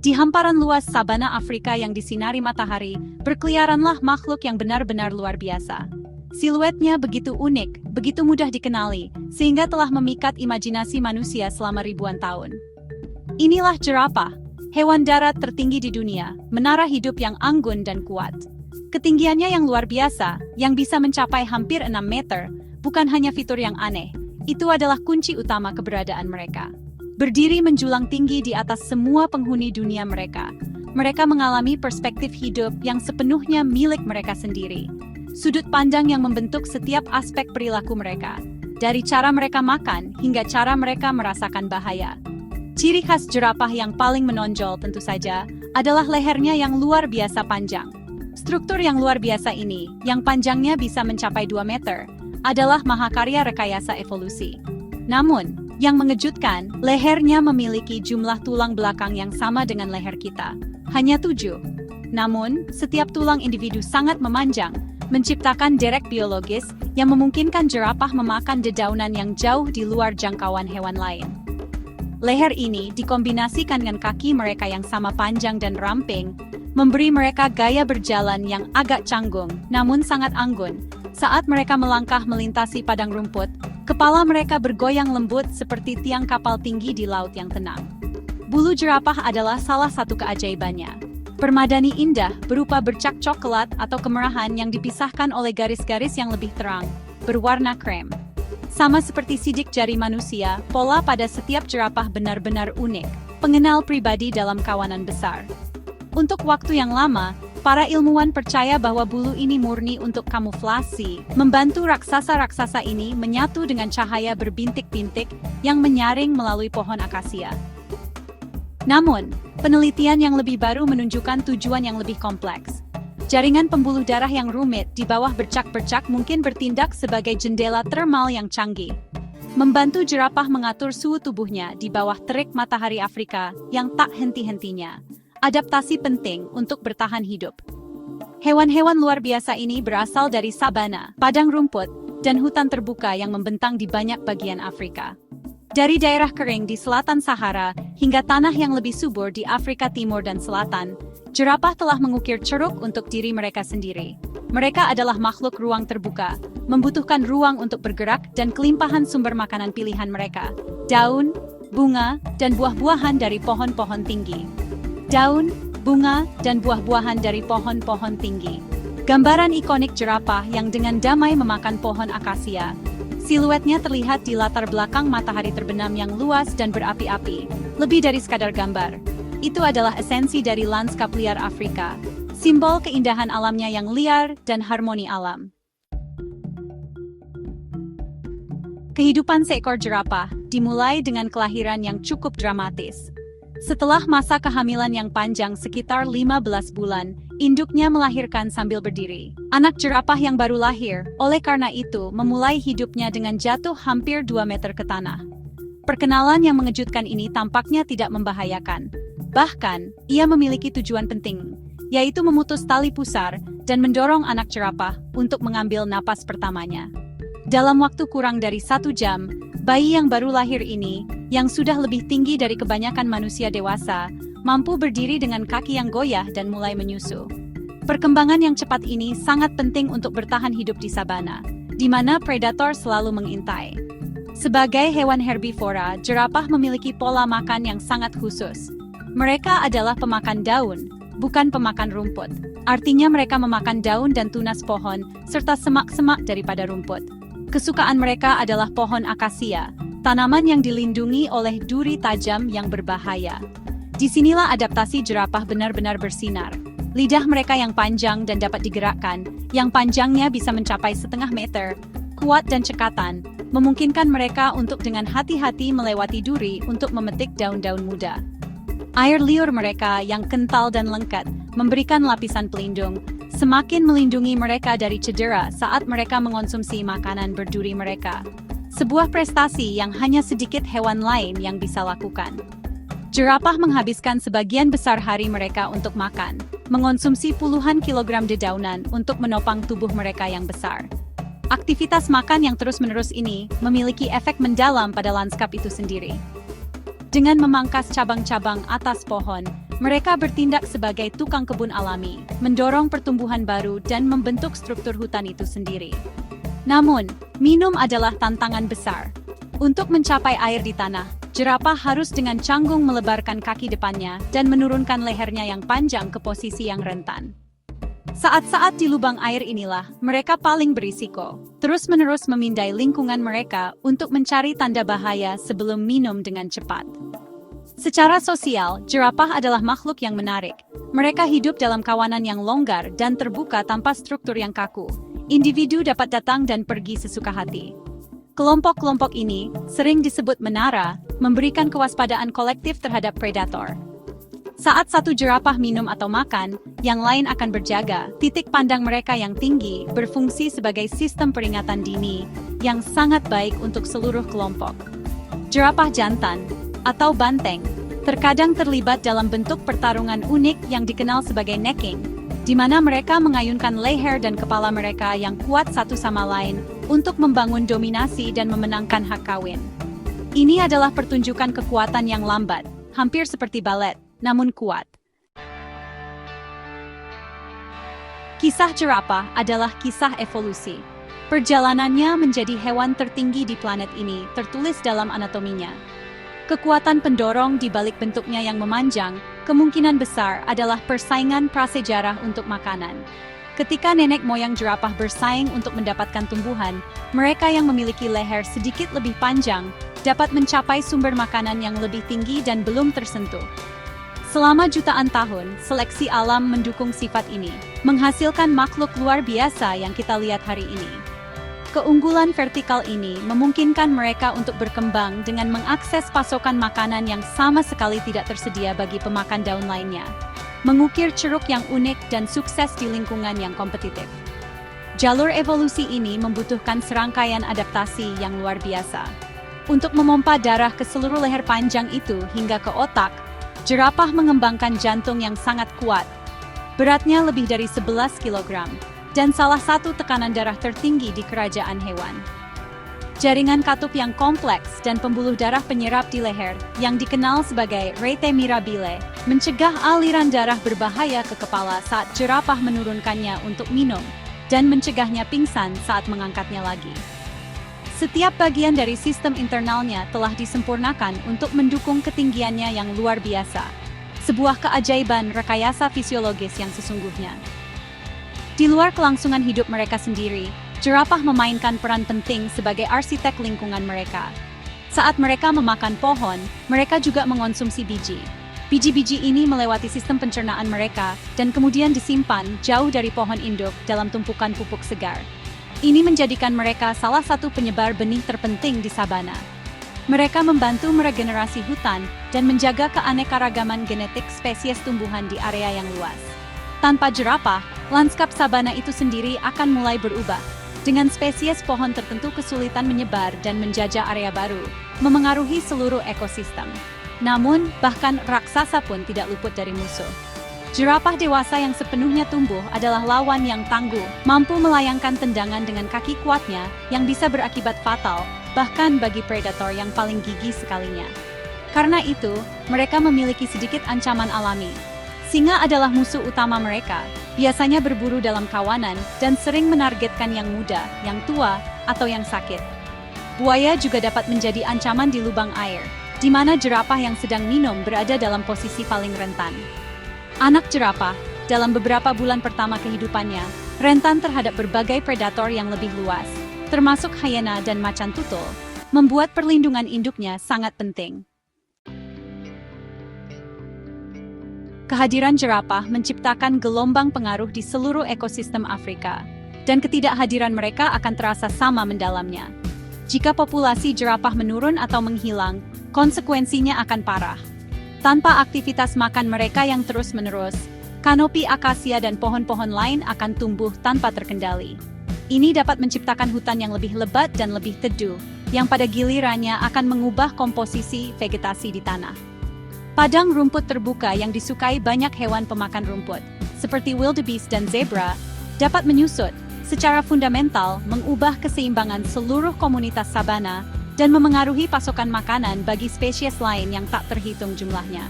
Di hamparan luas sabana Afrika yang disinari matahari, berkeliaranlah makhluk yang benar-benar luar biasa. Siluetnya begitu unik, begitu mudah dikenali, sehingga telah memikat imajinasi manusia selama ribuan tahun. Inilah jerapah, hewan darat tertinggi di dunia, menara hidup yang anggun dan kuat. Ketinggiannya yang luar biasa, yang bisa mencapai hampir 6 meter, bukan hanya fitur yang aneh, itu adalah kunci utama keberadaan mereka. Berdiri menjulang tinggi di atas semua penghuni dunia mereka. Mereka mengalami perspektif hidup yang sepenuhnya milik mereka sendiri. Sudut pandang yang membentuk setiap aspek perilaku mereka. Dari cara mereka makan hingga cara mereka merasakan bahaya. Ciri khas jerapah yang paling menonjol tentu saja adalah lehernya yang luar biasa panjang. Struktur yang luar biasa ini, yang panjangnya bisa mencapai 2 meter, adalah mahakarya rekayasa evolusi. Namun, yang mengejutkan, lehernya memiliki jumlah tulang belakang yang sama dengan leher kita. Hanya 7. Namun, setiap tulang individu sangat memanjang, menciptakan derek biologis yang memungkinkan jerapah memakan dedaunan yang jauh di luar jangkauan hewan lain. Leher ini dikombinasikan dengan kaki mereka yang sama panjang dan ramping, memberi mereka gaya berjalan yang agak canggung, namun sangat anggun. Saat mereka melangkah melintasi padang rumput, kepala mereka bergoyang lembut seperti tiang kapal tinggi di laut yang tenang. Bulu jerapah adalah salah satu keajaibannya. Permadani indah berupa bercak coklat atau kemerahan yang dipisahkan oleh garis-garis yang lebih terang, berwarna krem. Sama seperti sidik jari manusia, pola pada setiap jerapah benar-benar unik, pengenal pribadi dalam kawanan besar. Untuk waktu yang lama, para ilmuwan percaya bahwa bulu ini murni untuk kamuflasi, membantu raksasa-raksasa ini menyatu dengan cahaya berbintik-bintik yang menyaring melalui pohon akasia. Namun, penelitian yang lebih baru menunjukkan tujuan yang lebih kompleks. Jaringan pembuluh darah yang rumit di bawah bercak-bercak mungkin bertindak sebagai jendela termal yang canggih, membantu jerapah mengatur suhu tubuhnya di bawah terik matahari Afrika yang tak henti-hentinya. Adaptasi penting untuk bertahan hidup. Hewan-hewan luar biasa ini berasal dari sabana, padang rumput, dan hutan terbuka yang membentang di banyak bagian Afrika. Dari daerah kering di selatan Sahara hingga tanah yang lebih subur di Afrika Timur dan Selatan, jerapah telah mengukir ceruk untuk diri mereka sendiri. Mereka adalah makhluk ruang terbuka, membutuhkan ruang untuk bergerak dan kelimpahan sumber makanan pilihan mereka, daun, bunga, dan buah-buahan dari pohon-pohon tinggi. Daun, bunga, dan buah-buahan dari pohon-pohon tinggi. Gambaran ikonik jerapah yang dengan damai memakan pohon akasia. Siluetnya terlihat di latar belakang matahari terbenam yang luas dan berapi-api, lebih dari sekadar gambar. Itu adalah esensi dari lanskap liar Afrika, simbol keindahan alamnya yang liar dan harmoni alam. Kehidupan seekor jerapah dimulai dengan kelahiran yang cukup dramatis. Setelah masa kehamilan yang panjang sekitar 15 bulan, induknya melahirkan sambil berdiri. Anak jerapah yang baru lahir, oleh karena itu, memulai hidupnya dengan jatuh hampir 2 meter ke tanah. Perkenalan yang mengejutkan ini tampaknya tidak membahayakan. Bahkan, ia memiliki tujuan penting, yaitu memutus tali pusar dan mendorong anak jerapah untuk mengambil napas pertamanya. Dalam waktu kurang dari 1 jam, bayi yang baru lahir ini, yang sudah lebih tinggi dari kebanyakan manusia dewasa, mampu berdiri dengan kaki yang goyah dan mulai menyusu. Perkembangan yang cepat ini sangat penting untuk bertahan hidup di sabana, di mana predator selalu mengintai. Sebagai hewan herbivora, jerapah memiliki pola makan yang sangat khusus. Mereka adalah pemakan daun, bukan pemakan rumput. Artinya mereka memakan daun dan tunas pohon, serta semak-semak daripada rumput. Kesukaan mereka adalah pohon akasia, tanaman yang dilindungi oleh duri tajam yang berbahaya. Disinilah adaptasi jerapah benar-benar bersinar. Lidah mereka yang panjang dan dapat digerakkan, yang panjangnya bisa mencapai 0,5 meter, kuat dan cekatan, memungkinkan mereka untuk dengan hati-hati melewati duri untuk memetik daun-daun muda. Air liur mereka yang kental dan lengket, memberikan lapisan pelindung, semakin melindungi mereka dari cedera saat mereka mengonsumsi makanan berduri mereka. Sebuah prestasi yang hanya sedikit hewan lain yang bisa lakukan. Jerapah menghabiskan sebagian besar hari mereka untuk makan, mengonsumsi puluhan kilogram dedaunan untuk menopang tubuh mereka yang besar. Aktivitas makan yang terus-menerus ini memiliki efek mendalam pada lanskap itu sendiri. Dengan memangkas cabang-cabang atas pohon, Mereka bertindak sebagai tukang kebun alami, mendorong pertumbuhan baru dan membentuk struktur hutan itu sendiri. Namun, minum adalah tantangan besar. Untuk mencapai air di tanah, jerapah harus dengan canggung melebarkan kaki depannya dan menurunkan lehernya yang panjang ke posisi yang rentan. Saat-saat di lubang air inilah mereka paling berisiko, terus-menerus memindai lingkungan mereka untuk mencari tanda bahaya sebelum minum dengan cepat. Secara sosial, jerapah adalah makhluk yang menarik. Mereka hidup dalam kawanan yang longgar dan terbuka tanpa struktur yang kaku. Individu dapat datang dan pergi sesuka hati. Kelompok-kelompok ini sering disebut menara, memberikan kewaspadaan kolektif terhadap predator. Saat satu jerapah minum atau makan, yang lain akan berjaga. Titik pandang mereka yang tinggi berfungsi sebagai sistem peringatan dini yang sangat baik untuk seluruh kelompok. Jerapah jantan atau banteng terkadang terlibat dalam bentuk pertarungan unik yang dikenal sebagai necking, di mana mereka mengayunkan leher dan kepala mereka yang kuat satu sama lain untuk membangun dominasi dan memenangkan hak kawin. Ini adalah pertunjukan kekuatan yang lambat, hampir seperti balet, namun kuat. Kisah jerapah adalah kisah evolusi. Perjalanannya menjadi hewan tertinggi di planet ini tertulis dalam anatominya. Kekuatan pendorong di balik bentuknya yang memanjang, kemungkinan besar adalah persaingan prasejarah untuk makanan. Ketika nenek moyang jerapah bersaing untuk mendapatkan tumbuhan, mereka yang memiliki leher sedikit lebih panjang dapat mencapai sumber makanan yang lebih tinggi dan belum tersentuh. Selama jutaan tahun, seleksi alam mendukung sifat ini, menghasilkan makhluk luar biasa yang kita lihat hari ini. Keunggulan vertikal ini memungkinkan mereka untuk berkembang dengan mengakses pasokan makanan yang sama sekali tidak tersedia bagi pemakan daun lainnya, mengukir ceruk yang unik dan sukses di lingkungan yang kompetitif. Jalur evolusi ini membutuhkan serangkaian adaptasi yang luar biasa. Untuk memompa darah ke seluruh leher panjang itu hingga ke otak, jerapah mengembangkan jantung yang sangat kuat, beratnya lebih dari 11 kg. Dan salah satu tekanan darah tertinggi di kerajaan hewan. Jaringan katup yang kompleks dan pembuluh darah penyerap di leher, yang dikenal sebagai rete mirabile, mencegah aliran darah berbahaya ke kepala saat jerapah menurunkannya untuk minum, dan mencegahnya pingsan saat mengangkatnya lagi. Setiap bagian dari sistem internalnya telah disempurnakan untuk mendukung ketinggiannya yang luar biasa. Sebuah keajaiban rekayasa fisiologis yang sesungguhnya. Di luar kelangsungan hidup mereka sendiri, jerapah memainkan peran penting sebagai arsitek lingkungan mereka. Saat mereka memakan pohon, mereka juga mengonsumsi biji. Biji-biji ini melewati sistem pencernaan mereka dan kemudian disimpan jauh dari pohon induk dalam tumpukan pupuk segar. Ini menjadikan mereka salah satu penyebar benih terpenting di sabana. Mereka membantu meregenerasi hutan dan menjaga keanekaragaman genetik spesies tumbuhan di area yang luas. Tanpa jerapah, lanskap sabana itu sendiri akan mulai berubah, dengan spesies pohon tertentu kesulitan menyebar dan menjajah area baru, memengaruhi seluruh ekosistem. Namun, bahkan raksasa pun tidak luput dari musuh. Jerapah dewasa yang sepenuhnya tumbuh adalah lawan yang tangguh, mampu melayangkan tendangan dengan kaki kuatnya yang bisa berakibat fatal, bahkan bagi predator yang paling gigih sekalinya. Karena itu, mereka memiliki sedikit ancaman alami. Singa adalah musuh utama mereka, biasanya berburu dalam kawanan dan sering menargetkan yang muda, yang tua, atau yang sakit. Buaya juga dapat menjadi ancaman di lubang air, di mana jerapah yang sedang minum berada dalam posisi paling rentan. Anak jerapah, dalam beberapa bulan pertama kehidupannya, rentan terhadap berbagai predator yang lebih luas, termasuk hyena dan macan tutul, membuat perlindungan induknya sangat penting. Kehadiran jerapah menciptakan gelombang pengaruh di seluruh ekosistem Afrika, dan ketidakhadiran mereka akan terasa sama mendalamnya. Jika populasi jerapah menurun atau menghilang, konsekuensinya akan parah. Tanpa aktivitas makan mereka yang terus-menerus, kanopi akasia dan pohon-pohon lain akan tumbuh tanpa terkendali. Ini dapat menciptakan hutan yang lebih lebat dan lebih teduh, yang pada gilirannya akan mengubah komposisi vegetasi di tanah. Padang rumput terbuka yang disukai banyak hewan pemakan rumput, seperti wildebeest dan zebra, dapat menyusut, secara fundamental mengubah keseimbangan seluruh komunitas sabana dan memengaruhi pasokan makanan bagi spesies lain yang tak terhitung jumlahnya.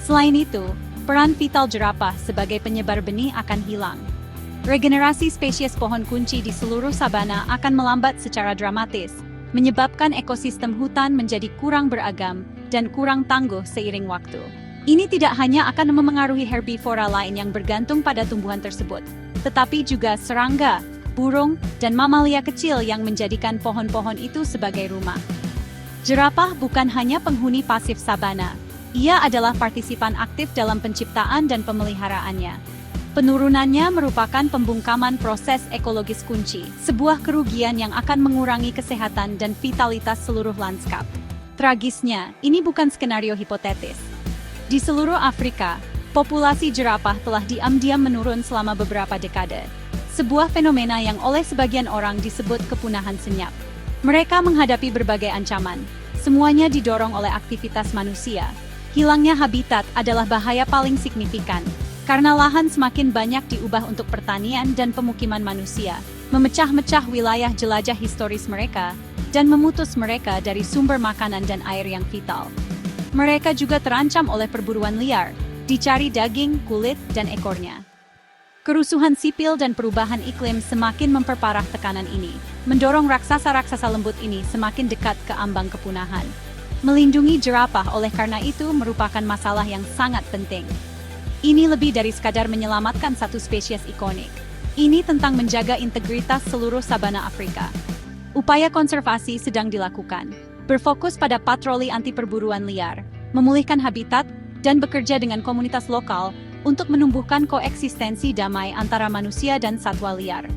Selain itu, peran vital jerapah sebagai penyebar benih akan hilang. Regenerasi spesies pohon kunci di seluruh sabana akan melambat secara dramatis, menyebabkan ekosistem hutan menjadi kurang beragam dan kurang tangguh seiring waktu. Ini tidak hanya akan memengaruhi herbivora lain yang bergantung pada tumbuhan tersebut, tetapi juga serangga, burung, dan mamalia kecil yang menjadikan pohon-pohon itu sebagai rumah. Jerapah bukan hanya penghuni pasif sabana, ia adalah partisipan aktif dalam penciptaan dan pemeliharaannya. Penurunannya merupakan pembungkaman proses ekologis kunci, sebuah kerugian yang akan mengurangi kesehatan dan vitalitas seluruh lanskap. Tragisnya, ini bukan skenario hipotetis. Di seluruh Afrika, populasi jerapah telah diam-diam menurun selama beberapa dekade. Sebuah fenomena yang oleh sebagian orang disebut kepunahan senyap. Mereka menghadapi berbagai ancaman. Semuanya didorong oleh aktivitas manusia. Hilangnya habitat adalah bahaya paling signifikan, karena lahan semakin banyak diubah untuk pertanian dan pemukiman manusia, memecah-mecah wilayah jelajah historis mereka, dan memutus mereka dari sumber makanan dan air yang vital. Mereka juga terancam oleh perburuan liar, dicari daging, kulit, dan ekornya. Kerusuhan sipil dan perubahan iklim semakin memperparah tekanan ini, mendorong raksasa-raksasa lembut ini semakin dekat ke ambang kepunahan. Melindungi jerapah oleh karena itu merupakan masalah yang sangat penting. Ini lebih dari sekadar menyelamatkan satu spesies ikonik. Ini tentang menjaga integritas seluruh sabana Afrika. Upaya konservasi sedang dilakukan, berfokus pada patroli anti perburuan liar, memulihkan habitat, dan bekerja dengan komunitas lokal untuk menumbuhkan koeksistensi damai antara manusia dan satwa liar.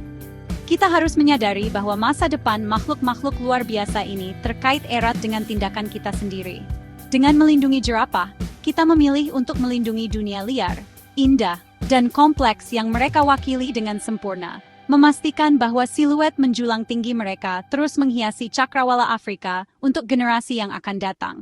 Kita harus menyadari bahwa masa depan makhluk-makhluk luar biasa ini terkait erat dengan tindakan kita sendiri. Dengan melindungi jerapah, kita memilih untuk melindungi dunia liar, indah, dan kompleks yang mereka wakili dengan sempurna, memastikan bahwa siluet menjulang tinggi mereka terus menghiasi cakrawala Afrika untuk generasi yang akan datang.